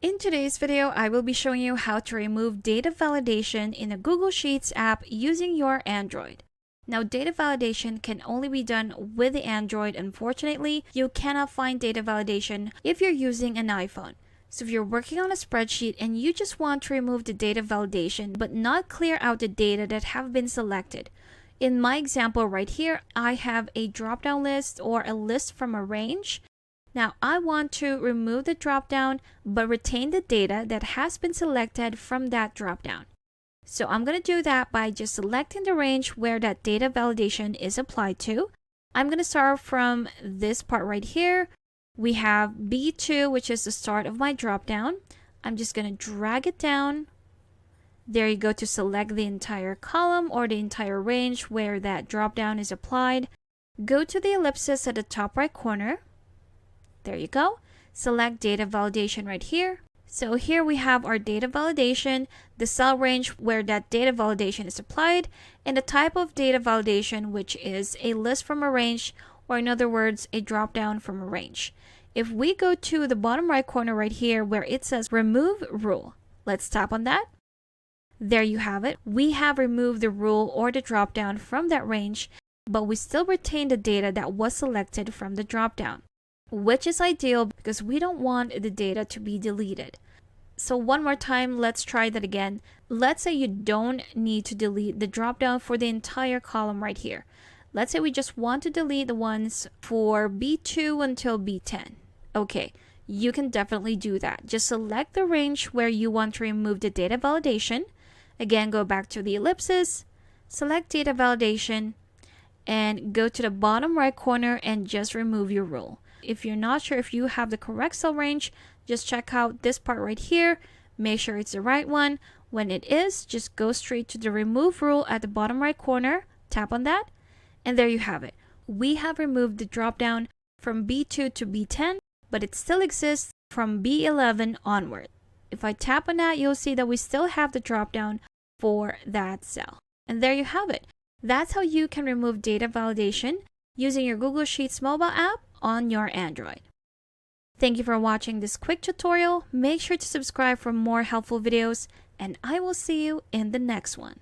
In today's video, I will be showing you how to remove data validation in a Google Sheets app using your Android. Now, data validation can only be done with the Android. Unfortunately, you cannot find data validation if you're using an iPhone. So if you're working on a spreadsheet and you just want to remove the data validation but not clear out the data that have been selected. In my example right here, I have a drop-down list or a list from a range. Now, I want to remove the dropdown but retain the data that has been selected from that dropdown. So I'm going to do that by just selecting the range where that data validation is applied to. I'm going to start from this part right here. We have B2, which is the start of my dropdown. I'm just going to drag it down. There you go to select the entire column or the entire range where that dropdown is applied. Go to the ellipsis at the top right corner. There you go. Select data validation right here. So here we have our data validation, the cell range where that data validation is applied, and the type of data validation, which is a list from a range, or in other words, a drop-down from a range. If we go to the bottom right corner right here where it says remove rule, let's tap on that. There you have it. We have removed the rule or the drop-down from that range, but we still retain the data that was selected from the drop-down, which is ideal because we don't want the data to be deleted. So one more time, let's try that again. Let's say you don't need to delete the dropdown for the entire column right here. Let's say we just want to delete the ones for B2 until B10. Okay, you can definitely do that. Just select the range where you want to remove the data validation. Again, go back to the ellipsis, select data validation, and go to the bottom right corner and just remove your rule. If you're not sure if you have the correct cell range, just check out this part right here. Make sure it's the right one. When it is, just go straight to the remove rule at the bottom right corner. Tap on that. And there you have it. We have removed the dropdown from B2 to B10, but it still exists from B11 onward. If I tap on that, you'll see that we still have the dropdown for that cell. And there you have it. That's how you can remove data validation using your Google Sheets mobile app on your Android. Thank you for watching this quick tutorial. Make sure to subscribe for more helpful videos, and I will see you in the next one.